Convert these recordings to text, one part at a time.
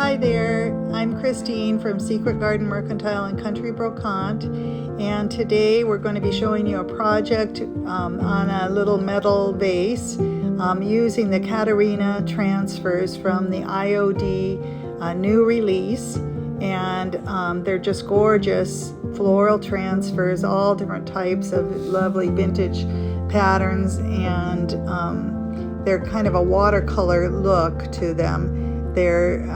Hi there, I'm Christine from Secret Garden Mercantile and Country Brocante, and today we're going to be showing you a project on a little metal vase using the Catharina Transfers from the IOD new release, and they're just gorgeous floral transfers, all different types of lovely vintage patterns, and they're kind of a watercolor look to them. They're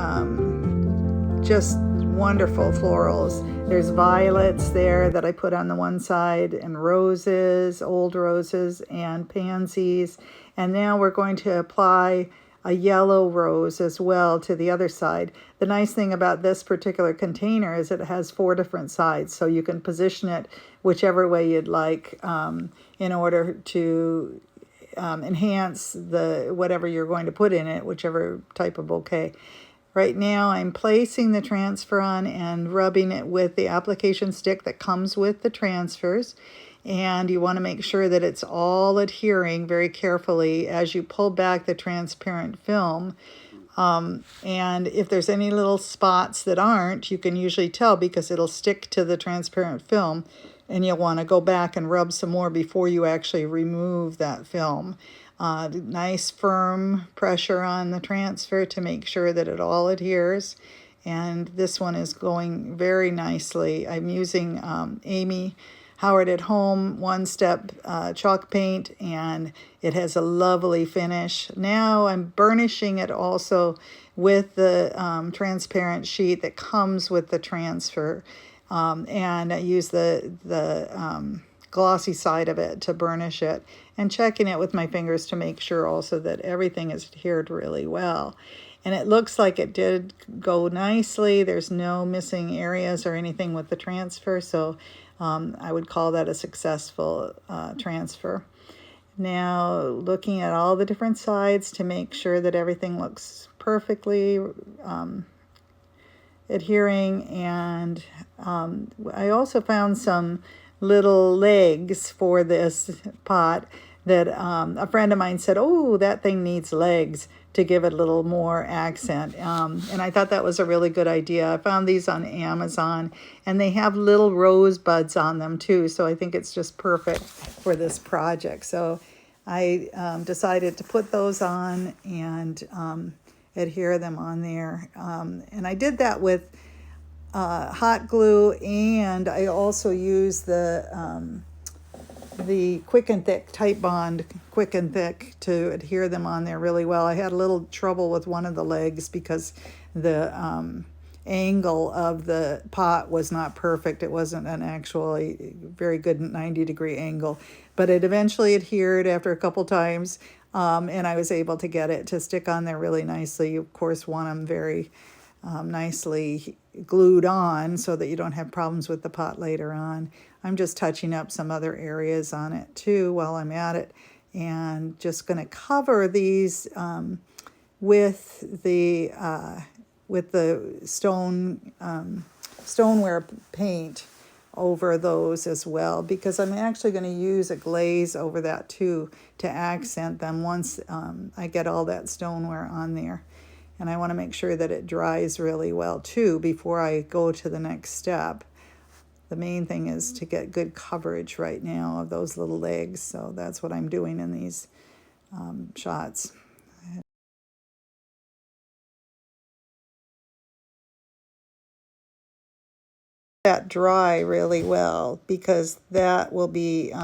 just wonderful florals. There's violets there that I put on the one side, and roses, old roses, and pansies. And now we're going to apply a yellow rose as well to the other side. The nice thing about this particular container is it has 4 different sides, so you can position it whichever way you'd like in order to enhance the whatever you're going to put in it, whichever type of bouquet. Right now I'm placing the transfer on and rubbing it with the application stick that comes with the transfers, and you want to make sure that it's all adhering very carefully as you pull back the transparent film. And if there's any little spots that aren't, you can usually tell because it'll stick to the transparent film, and you'll want to go back and rub some more before you actually remove that film. Nice firm pressure on the transfer to make sure that it all adheres, and this one is going very nicely. I'm using Amy Howard at Home one-step chalk paint, and it has a lovely finish. Now I'm burnishing it also with the transparent sheet that comes with the transfer, and I use the glossy side of it to burnish it, and checking it with my fingers to make sure also that everything is adhered really well. And it looks like it did go nicely. There's no missing areas or anything with the transfer, so I would call that a successful transfer. Now looking at all the different sides to make sure that everything looks perfectly adhering, and I also found some little legs for this pot that a friend of mine said, oh, that thing needs legs to give it a little more accent, and I thought that was a really good idea. I found these on Amazon, and they have little rosebuds on them too, so I think it's just perfect for this project. So I decided to put those on and adhere them on there, and I did that with hot glue, and I also used the Quick and Thick Tight Bond Quick and Thick to adhere them on there really well. I had a little trouble with one of the legs because the angle of the pot was not perfect. It wasn't an actually very good 90-degree angle, but it eventually adhered after a couple times, and I was able to get it to stick on there really nicely. You, of course, want them very nicely glued on so that you don't have problems with the pot later on. I'm just touching up some other areas on it too while I'm at it, and just going to cover these with the stoneware paint over those as well, because I'm actually going to use a glaze over that too to accent them once I get all that stoneware on there. And I want to make sure that it dries really well too before I go to the next step. The main thing is to get good coverage right now of those little legs, so that's what I'm doing in these shots. That dry really well, because that will be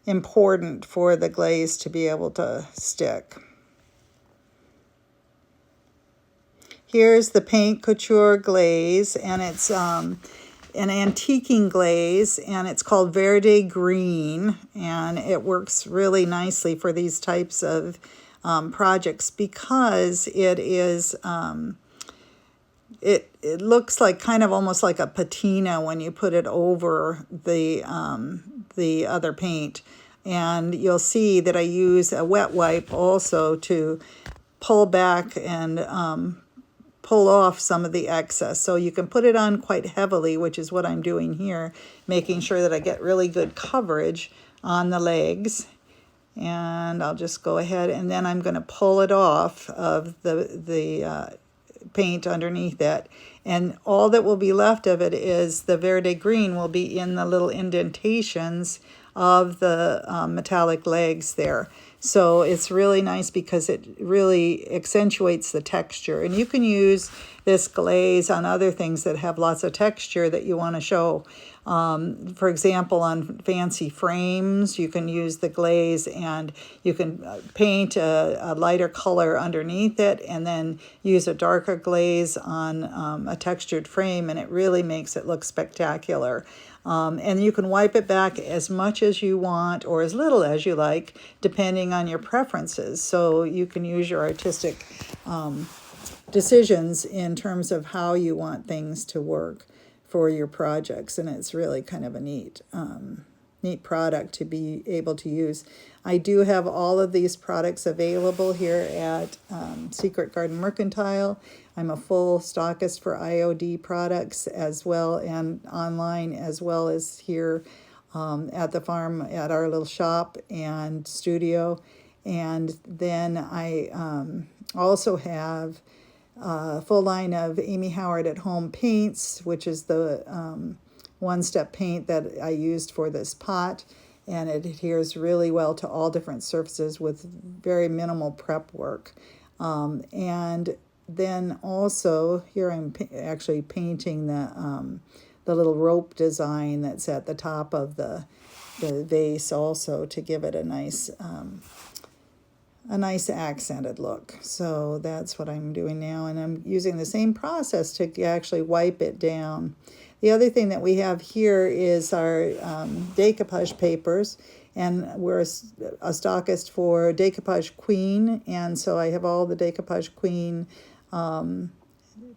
important for the glaze to be able to stick. Here's the Paint Couture Glaze, and it's an antiquing glaze, and it's called Verde Green, and it works really nicely for these types of projects because it is it looks like kind of almost like a patina when you put it over the other paint. And you'll see that I use a wet wipe also to pull back and pull off some of the excess. So you can put it on quite heavily, which is what I'm doing here, making sure that I get really good coverage on the legs. And I'll just go ahead, and then I'm going to pull it off of the paint underneath it. And all that will be left of it is the Verde green will be in the little indentations of the metallic legs there. So it's really nice because it really accentuates the texture. And you can use this glaze on other things that have lots of texture that you want to show. For example, on fancy frames, you can use the glaze and you can paint a lighter color underneath it and then use a darker glaze on a textured frame, and it really makes it look spectacular. And you can wipe it back as much as you want or as little as you like, depending on your preferences. So you can use your artistic decisions in terms of how you want things to work for your projects, and it's really kind of a neat product to be able to use. I do have all of these products available here at Secret Garden Mercantile. I'm a full stockist for IOD products as well, and online, as well as here at the farm at our little shop and studio. And then I also have a full line of Amy Howard at Home paints, which is the one-step paint that I used for this pot, and it adheres really well to all different surfaces with very minimal prep work. And then also here I'm actually painting the little rope design that's at the top of the vase also, to give it a nice accented look. So that's what I'm doing now, and I'm using the same process to actually wipe it down. The other thing that we have here is our decoupage papers, and we're a stockist for Decoupage Queen, and so I have all the Decoupage Queen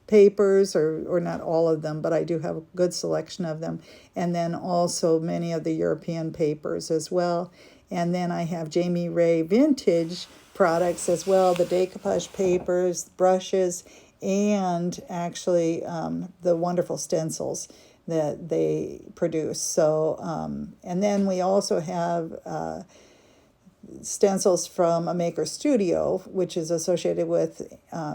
papers, or not all of them, but I do have a good selection of them, and then also many of the European papers as well. And then I have Jamie Ray vintage products as well, the decoupage papers, brushes, and actually the wonderful stencils that they produce. So, and then we also have stencils from a maker studio, which is associated with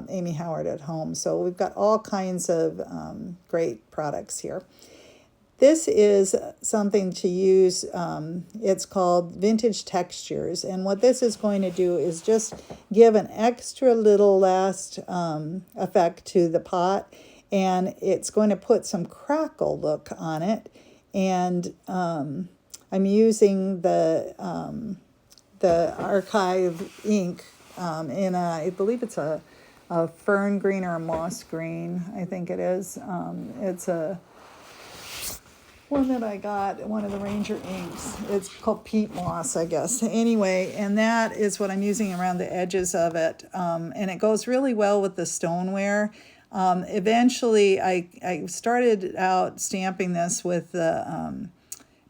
Amy Howard at Home. So we've got all kinds of great products here. This is something to use, it's called Vintage Textures, and what this is going to do is just give an extra little last effect to the pot, and it's going to put some crackle look on it. And I'm using the archive ink in I believe it's a fern green or a moss green, I think it is. It's a one that I got, one of the Ranger inks. It's called Peat Moss, I guess. Anyway, and that is what I'm using around the edges of it. And it goes really well with the stoneware. Eventually, I started out stamping this with the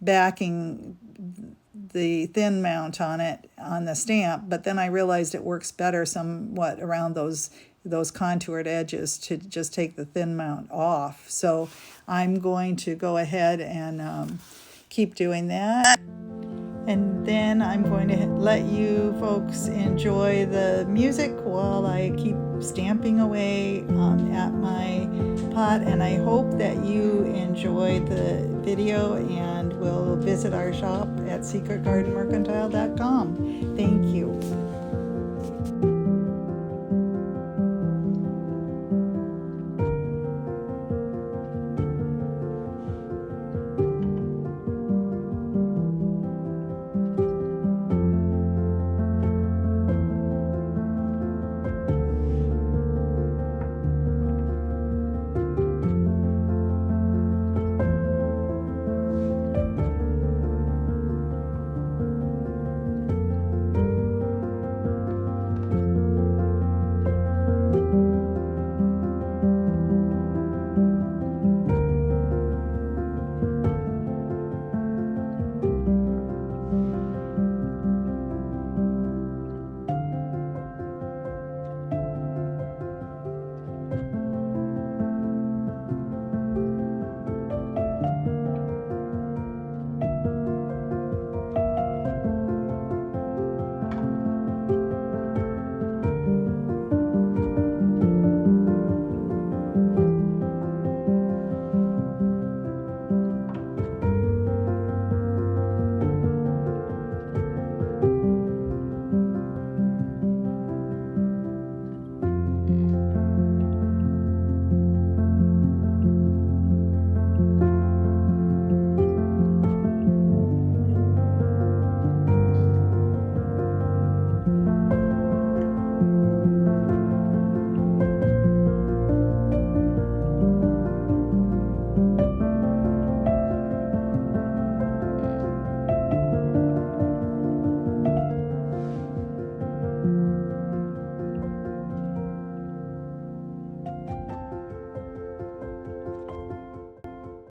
backing the thin mount on it on the stamp, but then I realized it works better somewhat around those contoured edges to just take the thin mount off. So I'm going to go ahead and keep doing that. And then I'm going to let you folks enjoy the music while I keep stamping away at my pot. And I hope that you enjoyed the video and will visit our shop at secretgardenmercantile.com. Thank you.